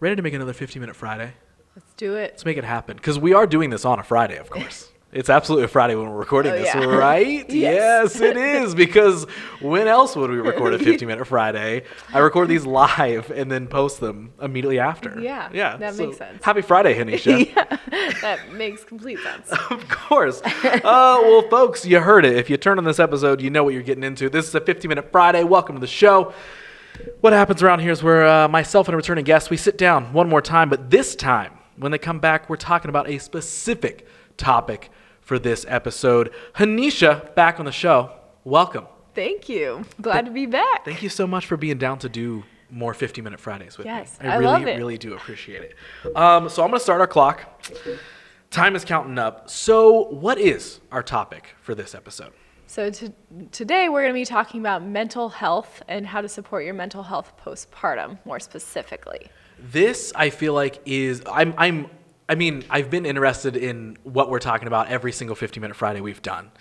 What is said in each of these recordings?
Ready to make another 50-minute Friday? Let's do it. Let's make it happen. Because we are doing this on a Friday, of course. It's absolutely a Friday when we're recording this, yeah. right? Yes. Yes, it is. Because when else would we record a 50-minute Friday? I record these live and then post them immediately after. Yeah, that makes sense. Happy Friday, Hanisha. Yeah, that makes complete sense. Of course. Well, folks, you heard it. If you turn on this episode, you know what you're getting into. This is a 50-minute Friday. Welcome to the show. What happens around here is where myself and a returning guest, we sit down one more time, but this time, when they come back, we're talking about a specific topic for this episode. Hanisha, back on the show. Welcome. Thank you. Glad to be back. Thank you so much for being down to do more 50-minute Fridays with me. Yes, I love it. really do appreciate it. So I'm going to start our clock. Time is counting up. So what is our topic for this episode? So today we're going to be talking about mental health and how to support your mental health postpartum, more specifically. This, I feel like, is I've been interested in what we're talking about every single 50-minute Friday we've done.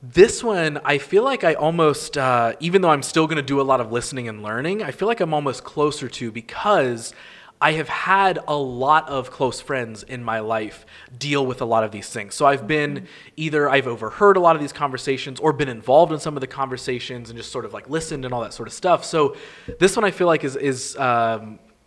This one, I feel like I almost, even though I'm still going to do a lot of listening and learning, I feel like I'm almost closer to, because I have had a lot of close friends in my life deal with a lot of these things. So I've been I've overheard a lot of these conversations or been involved in some of the conversations and just sort of like listened and all that sort of stuff. So this one I feel like is I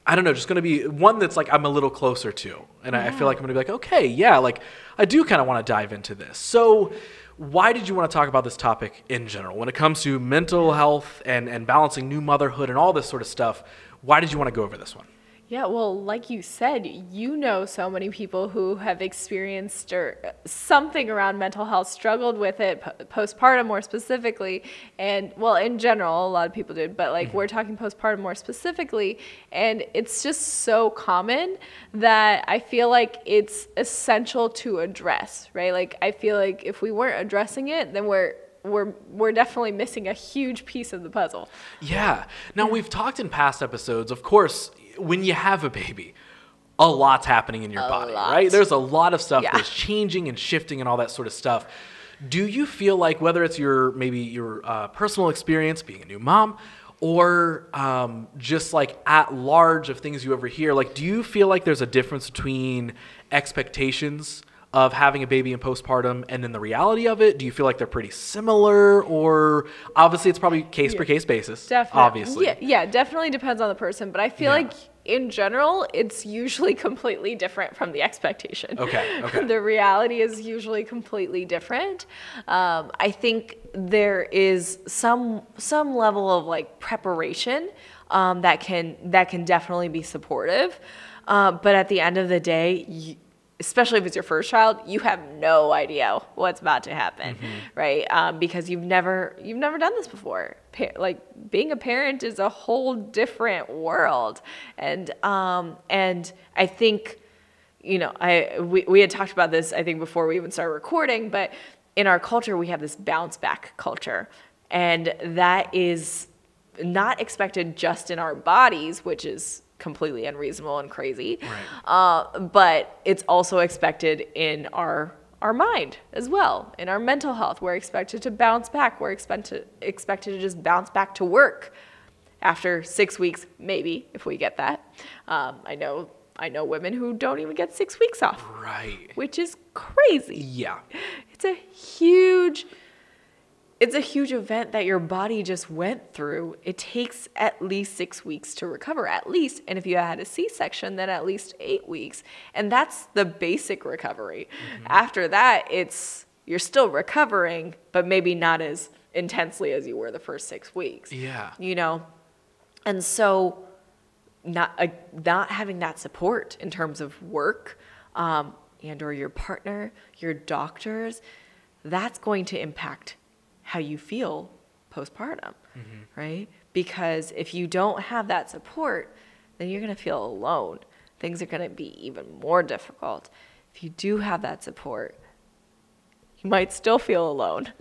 don't know, just going to be one that's like I'm a little closer to. And I feel like I'm going to be like, okay, yeah, like I do kind of want to dive into this. So why did you want to talk about this topic in general? When it comes to mental health and balancing new motherhood and all this sort of stuff, why did you want to go over this one? Yeah, well, like you said, you know so many people who have experienced or something around mental health, struggled with it, postpartum more specifically, and, well, in general, a lot of people did, but, like, we're talking postpartum more specifically, and it's just so common that I feel like it's essential to address, right? Like, I feel like if we weren't addressing it, then we're definitely missing a huge piece of the puzzle. Yeah. Now, we've talked in past episodes, of course, when you have a baby, a lot's happening in your body, right? There's a lot of stuff that's changing and shifting and all that sort of stuff. Do you feel like, whether it's your personal experience being a new mom or just like at large of things you ever hear, like, do you feel like there's a difference between expectations of having a baby in postpartum and then the reality of it? Do you feel like they're pretty similar, or obviously it's probably case per case basis? Definitely. Obviously. Yeah, definitely depends on the person, but I feel like in general, it's usually completely different from the expectation. Okay. The reality is usually completely different. I think there is some level of like preparation that can definitely be supportive. But at the end of the day, especially if it's your first child, you have no idea what's about to happen, right? Because you've never done this before. Like, being a parent is a whole different world, and I think, we had talked about this, I think, before we even started recording, but in our culture we have this bounce back culture, and that is not expected just in our bodies, which is completely unreasonable and crazy. Right. But it's also expected in our mind as well. In our mental health, we're expected to bounce back. We're expected to just bounce back to work after 6 weeks, maybe, if we get that. I know women who don't even get 6 weeks off. Right. Which is crazy. Yeah. It's a huge event that your body just went through. It takes at least 6 weeks to recover, at least. And if you had a C-section, then at least 8 weeks. And that's the basic recovery. After that, you're still recovering, but maybe not as intensely as you were the first 6 weeks. Yeah. And so not having that support in terms of work and or your partner, your doctors, that's going to impact how you feel postpartum, right? Because if you don't have that support, then you're going to feel alone. Things are going to be even more difficult. If you do have that support, you might still feel alone.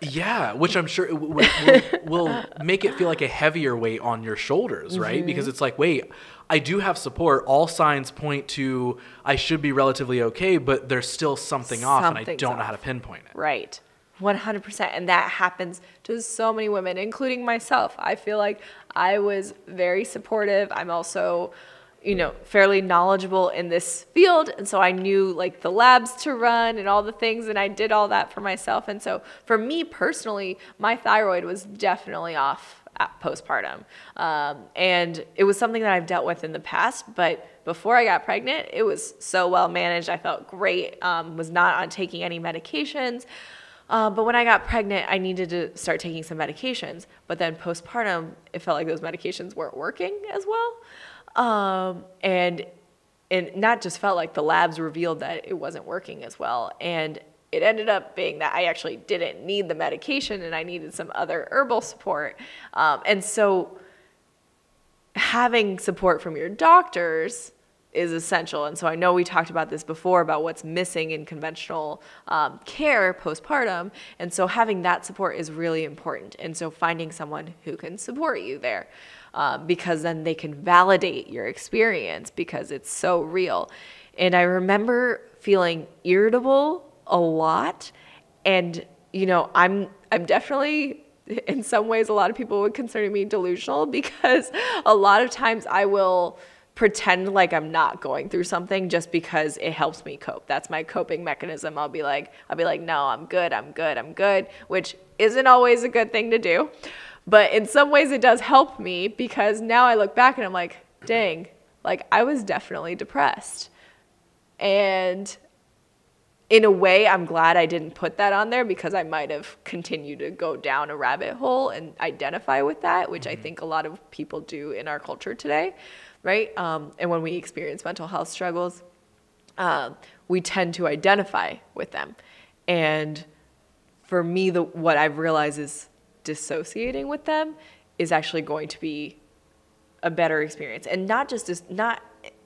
Yeah, which I'm sure will make it feel like a heavier weight on your shoulders, right? Because it's like, wait, I do have support. All signs point to I should be relatively okay, but there's still something off, and I don't know how to pinpoint it. Right. 100%. And that happens to so many women, including myself. I feel like I was very supportive. I'm also, fairly knowledgeable in this field. And so I knew like the labs to run and all the things, and I did all that for myself. And so for me personally, my thyroid was definitely off at postpartum. And it was something that I've dealt with in the past, but before I got pregnant, it was so well managed. I felt great, was not on taking any medications. But when I got pregnant, I needed to start taking some medications. But then postpartum, it felt like those medications weren't working as well. And not just felt like, the labs revealed that it wasn't working as well. And it ended up being that I actually didn't need the medication and I needed some other herbal support. And so having support from your doctors is essential. And so I know we talked about this before about what's missing in conventional care postpartum. And so having that support is really important. And so finding someone who can support you there, because then they can validate your experience because it's so real. And I remember feeling irritable a lot. And, I'm definitely, in some ways, a lot of people would consider me delusional, because a lot of times I will pretend like I'm not going through something just because it helps me cope. That's my coping mechanism. I'll be like, no, I'm good, which isn't always a good thing to do. But in some ways it does help me, because now I look back and I'm like, dang, like I was definitely depressed. And in a way, I'm glad I didn't put that on there, because I might have continued to go down a rabbit hole and identify with that, which I think a lot of people do in our culture today, right? And when we experience mental health struggles, we tend to identify with them. And for me, what I've realized is dissociating with them is actually going to be a better experience. And not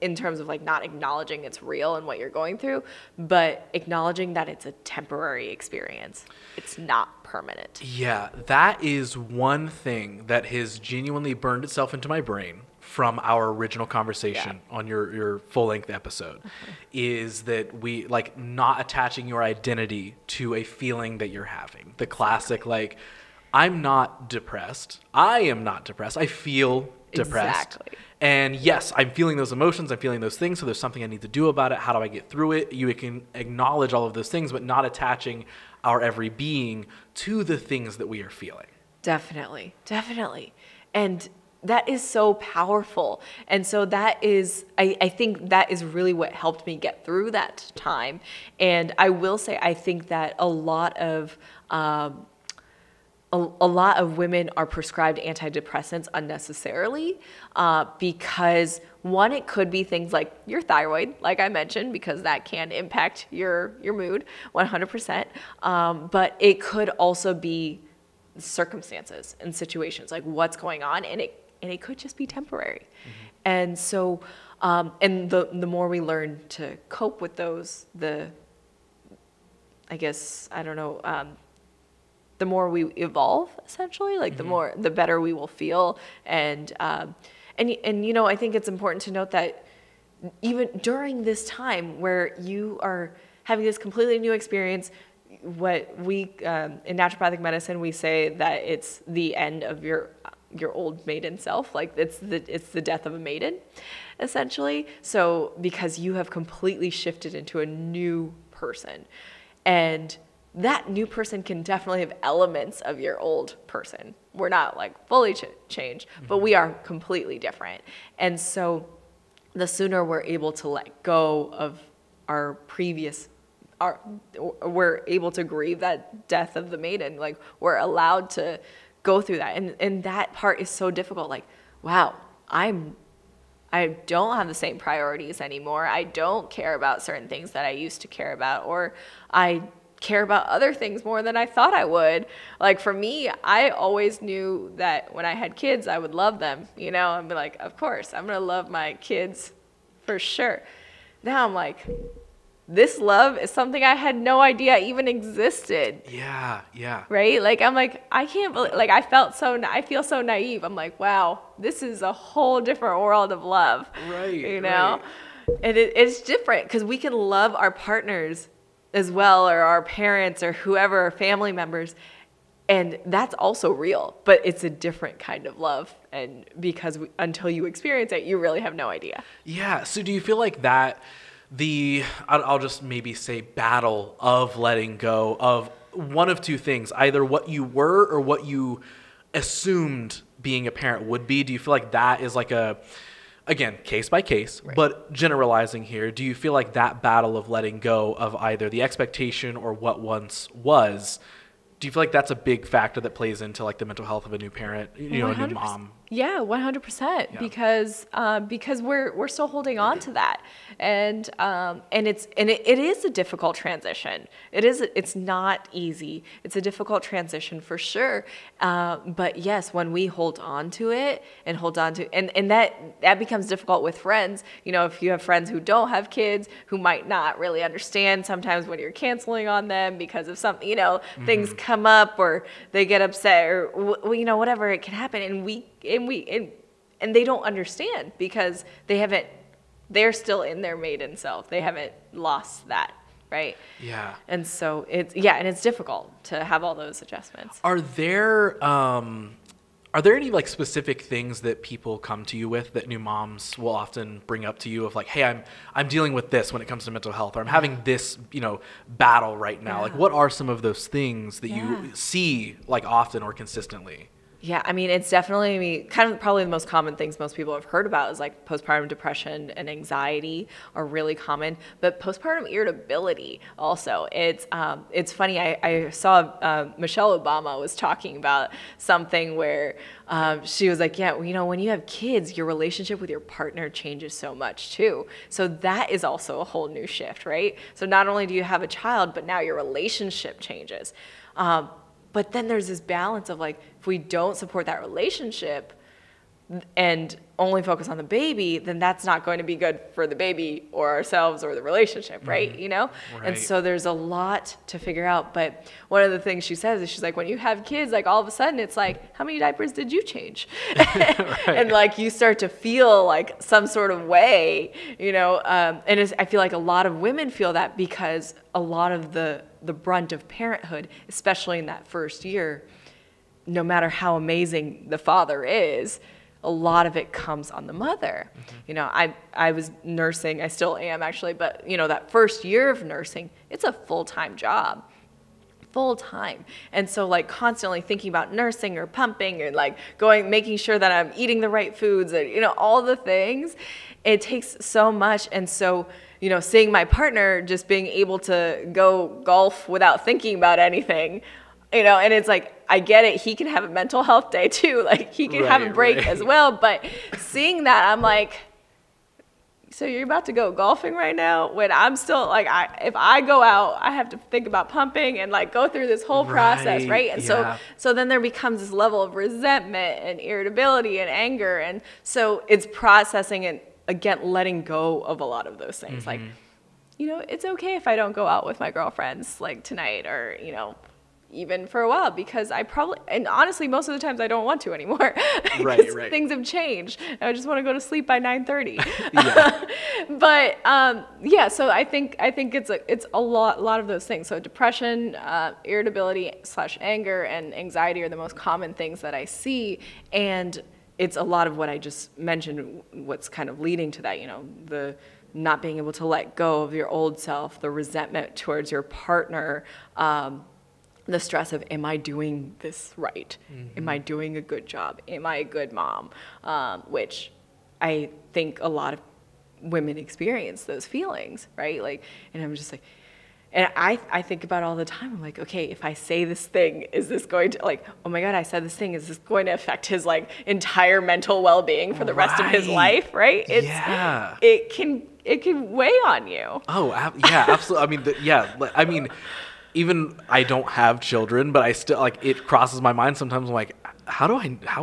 in terms of like not acknowledging it's real and what you're going through, but acknowledging that it's a temporary experience. It's not permanent. Yeah, that is one thing that has genuinely burned itself into my brain from our original conversation on your full-length episode, is that we like not attaching your identity to a feeling that you're having. The classic, like, I'm not depressed. I am not depressed. I feel depressed. Exactly. And yes, I'm feeling those emotions. I'm feeling those things. So there's something I need to do about it. How do I get through it? You can acknowledge all of those things, but not attaching our every being to the things that we are feeling. Definitely. And that is so powerful. And so that is, I think that is really what helped me get through that time. And I will say, I think that a lot of women are prescribed antidepressants unnecessarily, because one, it could be things like your thyroid, like I mentioned, because that can impact your mood 100%. But it could also be circumstances and situations, like what's going on, and it could just be temporary. Mm-hmm. And so, and the more we learn to cope with those, the more we evolve, essentially, like the better we will feel. And I think it's important to note that even during this time where you are having this completely new experience, what we, in naturopathic medicine, we say that it's the end of your old maiden self, like it's the death of a maiden, essentially. So because you have completely shifted into a new person, and that new person can definitely have elements of your old person. We're not like fully changed, but we are completely different. And so the sooner we're able to let go of our previous, we're able to grieve that death of the maiden, like we're allowed to go through that. And that part is so difficult. Like, wow, I don't have the same priorities anymore. I don't care about certain things that I used to care about, or I care about other things more than I thought I would. Like for me, I always knew that when I had kids, I would love them, I'd be like, of course, I'm going to love my kids for sure. Now I'm like, this love is something I had no idea even existed. Yeah. Right? Like, I'm like, I can't believe, like, I feel so naive. I'm like, wow, this is a whole different world of love. Right. Right. And it's different because we can love our partners as well, or our parents, or whoever, family members, And that's also real, but it's a different kind of love. And because until you experience it, you really have no idea. Yeah. So do you feel like that I'll just maybe say battle of letting go of one of two things, either what you were or what you assumed being a parent would be? Do you feel like that is like again, case by case, right, but generalizing here, do you feel like that battle of letting go of either the expectation or what once was, do you feel like that's a big factor that plays into like the mental health of a new parent, a new mom? Yeah, 100%. Yeah. Because we're still holding on to that, and it is a difficult transition. It's not easy. It's a difficult transition for sure. But yes, when we hold on to it and that becomes difficult with friends. If you have friends who don't have kids, who might not really understand sometimes when you're canceling on them because of something, mm-hmm, things come up or they get upset or whatever, it can happen, and they don't understand because they're still in their maiden self. They haven't lost that, right? Yeah. And so it's difficult to have all those adjustments. Are there any like specific things that people come to you with that new moms will often bring up to you of like, hey, I'm dealing with this when it comes to mental health, or I'm having this, battle right now. Yeah. Like, what are some of those things that you see like often or consistently? Yeah, I mean, it's definitely kind of probably the most common things most people have heard about is like postpartum depression and anxiety are really common, but postpartum irritability also. It's funny. I saw Michelle Obama was talking about something where she was like, yeah, when you have kids, your relationship with your partner changes so much too. So that is also a whole new shift, right? So not only do you have a child, but now your relationship changes. But then there's this balance of like, if we don't support that relationship and only focus on the baby, then that's not going to be good for the baby or ourselves or the relationship, right? Right. And so there's a lot to figure out. But one of the things she says is she's like, when you have kids, like all of a sudden it's like, how many diapers did you change? Right. And like you start to feel like some sort of way, I feel like a lot of women feel that because a lot of the brunt of parenthood, especially in that first year, no matter how amazing the father is, a lot of it comes on the mother. Mm-hmm. I was nursing, I still am actually, but that first year of nursing, it's a full-time job. Full-time. And so like constantly thinking about nursing or pumping and like making sure that I'm eating the right foods and all the things, it takes so much. And so seeing my partner just being able to go golf without thinking about anything, and it's like, I get it. He can have a mental health day too. Like he can have a break as well. But seeing that, I'm like, so you're about to go golfing right now when I'm still like, if I go out, I have to think about pumping and like go through this whole process. Right. And so then there becomes this level of resentment and irritability and anger. And so it's processing and again, letting go of a lot of those things. Mm-hmm. Like, it's okay if I don't go out with my girlfriends like tonight or, even for a while because and honestly, most of the times I don't want to anymore. Right. Things have changed. I just want to go to sleep by 9:30. But so I think it's a lot of those things. So depression, irritability / anger, and anxiety are the most common things that I see, and it's a lot of what I just mentioned. What's kind of leading to that, the not being able to let go of your old self, the resentment towards your partner. The stress of, am I doing this right? Mm-hmm. Am I doing a good job? Am I a good mom? Which I think a lot of women experience those feelings, right? Like, and I'm just like, and I think about it all the time. I'm like, okay, if I say this thing, is this going to like, oh my God, I said this thing, is this going to affect his like entire mental well-being for the rest of his life, right? It can weigh on you. Oh, yeah, absolutely. I mean, even I don't have children, but I still like it crosses my mind sometimes. I'm like, how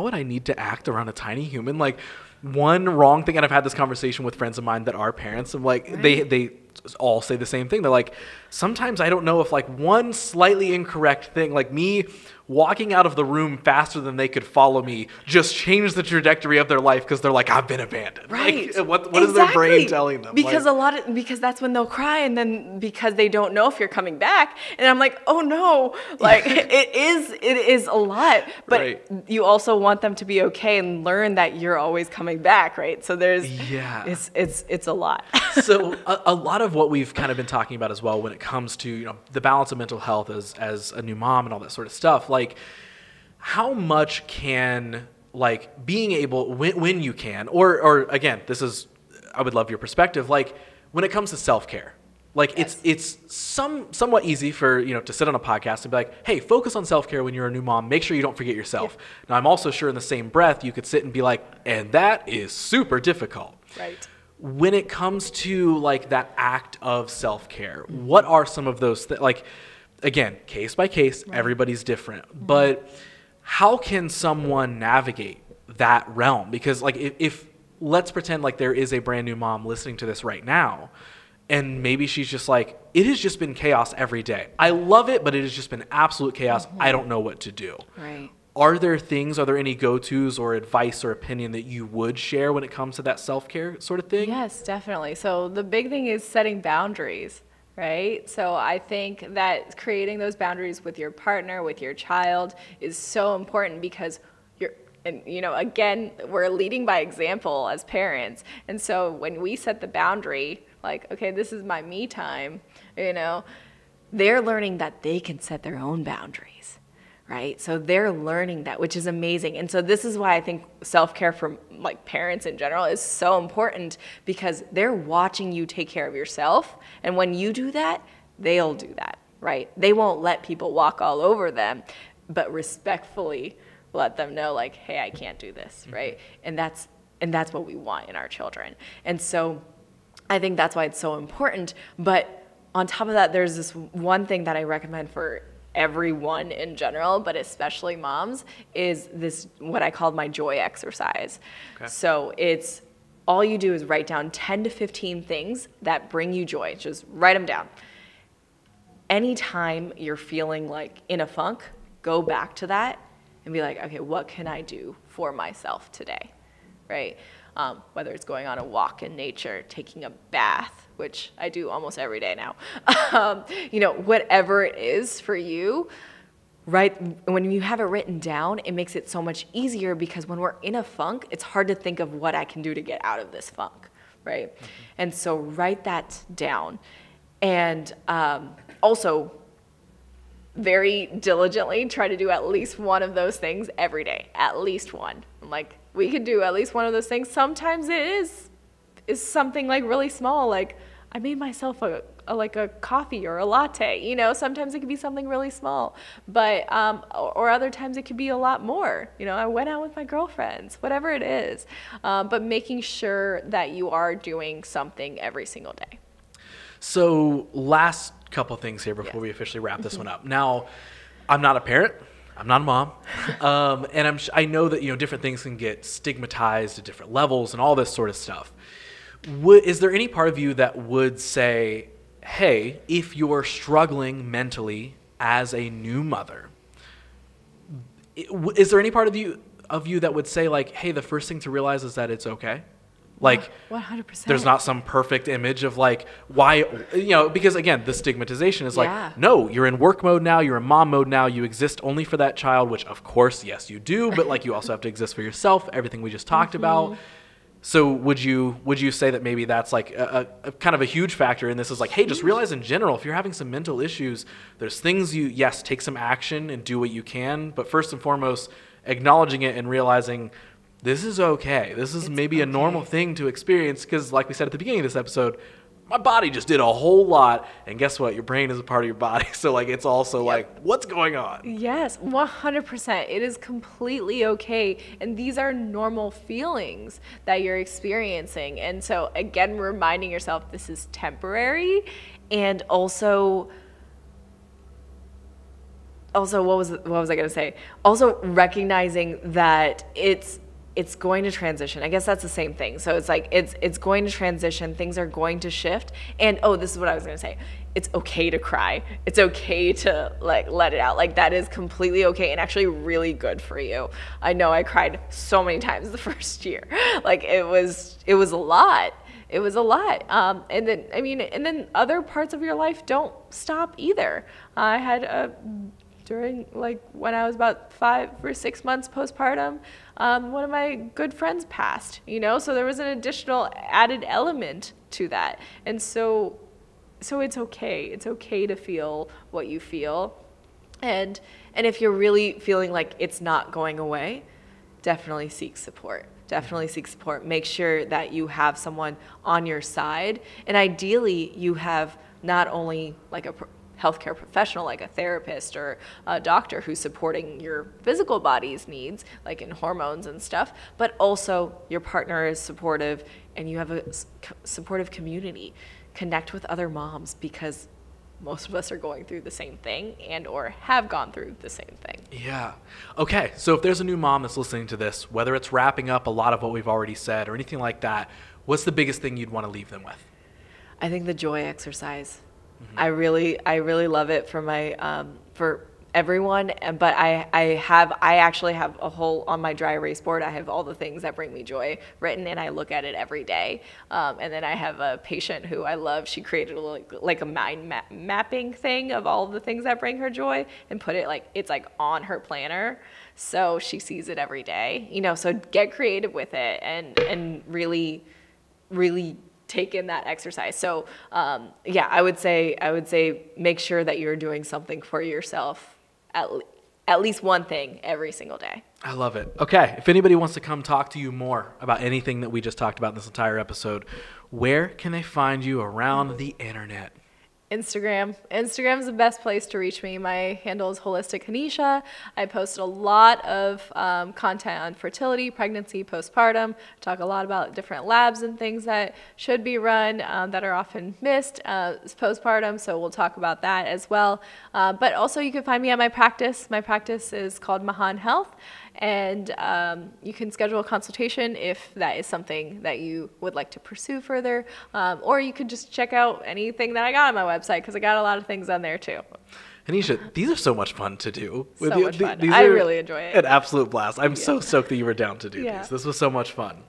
would I need to act around a tiny human? Like one wrong thing, and I've had this conversation with friends of mine that are parents. I'm like, they all say the same thing. They're like, sometimes I don't know if like one slightly incorrect thing, like me walking out of the room faster than they could follow me, just changed the trajectory of their life because they're like, I've been abandoned. Right. Like, what is their brain telling them? Because like, because that's when they'll cry, and then because they don't know if you're coming back, and I'm like, oh no, like it is a lot, but right. you also want them to be okay and learn that you're always coming back, right? So there's it's a lot. So a lot of what we've kind of been talking about as well when it comes to, you know, the balance of mental health as a new mom and all that sort of stuff, like how much can like being able when you can or again, this is, I would love your perspective, like when it comes to self-care, like it's somewhat easy for, you know, to sit on a podcast and be like, hey, focus on self-care when you're a new mom, make sure you don't forget yourself. Yeah. Now I'm also sure in the same breath you could sit and be like, and that is super difficult. Right. When it comes to like that act of self-care, what are some of those like, again, case by case, right. Everybody's different, but how can someone navigate that realm? Because like if let's pretend like there is a brand new mom listening to this right now, and maybe she's just like, it has just been chaos every day. I love it, but it has just been absolute chaos. I don't know what to do. Right. Are there any go-tos or advice or opinion that you would share when it comes to that self-care sort of thing? Yes, definitely. So the big thing is setting boundaries, right? So I think that creating those boundaries with your partner, with your child is so important because and you know, again, we're leading by example as parents. And so when we set the boundary, like, okay, this is my me time, you know, they're learning that they can set their own boundaries. Right? So they're learning that, which is amazing. And so this is why I think self-care for like parents in general is so important, because they're watching you take care of yourself. And when you do that, they'll do that, right? They won't let people walk all over them, but respectfully let them know like, hey, I can't do this, right? And that's what we want in our children. And so I think that's why it's so important. But on top of that, there's this one thing that I recommend for everyone in general, but especially moms, is this, what I called my joy exercise. Okay. So it's, all you do is write down 10 to 15 things that bring you joy. Just write them down. Anytime you're feeling like in a funk, go back to that and be like, okay, what can I do for myself today, right? Whether it's going on a walk in nature, taking a bath, which I do almost every day now, you know, whatever it is for you, right? When you have it written down, it makes it so much easier, because when we're in a funk, it's hard to think of what I can do to get out of this funk, right? Mm-hmm. And so write that down. And also, very diligently try to do at least one of those things every day, at least one. Like, we could do at least one of those things. Sometimes it is something like really small, like I made myself a coffee or a latte, you know. Sometimes it could be something really small, but or other times it could be a lot more, you know. I went out with my girlfriends, whatever it is, but making sure that you are doing something every single day. So last couple things here before we officially wrap this one up. Now, I'm not a parent, I'm not a mom, and I know that, you know, different things can get stigmatized at different levels and all this sort of stuff. Is there any part of you that would say, hey, if you're struggling mentally as a new mother, is there any part of you that would say like, hey, the first thing to realize is that it's okay? Like, 100%. There's not some perfect image of like, why, you know, because again, the stigmatization is like, no, you're in work mode now, you're in mom mode now, you exist only for that child, which of course, yes, you do, but like you also have to exist for yourself, everything we just talked about. So would you say that maybe that's like a kind of a huge factor in this, is like, hey, just realize in general, if you're having some mental issues, there's things yes, take some action and do what you can, but first and foremost, acknowledging it and realizing this is okay. This is maybe a normal thing to experience, because like we said at the beginning of this episode, my body just did a whole lot, and guess what? Your brain is a part of your body, so like it's also like, what's going on? Yes, 100%. It is completely okay, and these are normal feelings that you're experiencing. And so again, reminding yourself this is temporary, and also what was I going to say? Also recognizing that it's going to transition. I guess that's the same thing. So it's like, it's going to transition. Things are going to shift. And, oh, this is what I was going to say. It's okay to cry. It's okay to like let it out. Like that is completely okay and actually really good for you. I know I cried so many times the first year. Like it was a lot. It was a lot. And then other parts of your life don't stop either. I had during like when I was about 5 or 6 months postpartum, one of my good friends passed, so there was an additional added element to that. And so it's okay. It's okay to feel what you feel. And if you're really feeling like it's not going away, definitely seek support. Definitely seek support. Make sure that you have someone on your side. And ideally, you have not only like a healthcare professional like a therapist or a doctor who's supporting your physical body's needs, like in hormones and stuff, but also your partner is supportive and you have a supportive community. Connect with other moms because most of us are going through the same thing and or have gone through the same thing. Yeah. Okay, so if there's a new mom that's listening to this, whether it's wrapping up a lot of what we've already said or anything like that, what's the biggest thing you'd want to leave them with? I think the joy exercise. I really love it for my for everyone, but I actually have a whole on my dry erase board. I have all the things that bring me joy written, and I look at it every day. And then I have a patient who I love. She created like a mind mapping thing of all the things that bring her joy, and put it it's on her planner, so she sees it every day. So get creative with it, and really take in that exercise. So I would say make sure that you're doing something for yourself, at least one thing every single day. I love it. Okay, if anybody wants to come talk to you more about anything that we just talked about in this entire episode, where can they find you around the internet? Instagram. Instagram's the best place to reach me. My handle is Holistic Hanisha. I post a lot of content on fertility, pregnancy, postpartum. Talk a lot about different labs and things that should be run that are often missed postpartum. So we'll talk about that as well. But also you can find me at my practice. My practice is called Mahan Health. And you can schedule a consultation if that is something that you would like to pursue further. Or you could just check out anything that I got on my website, because I got a lot of things on there too. Hanisha, these are so much fun to do. So much fun. I really enjoy it. An absolute blast. I'm so stoked that you were down to do these. This was so much fun.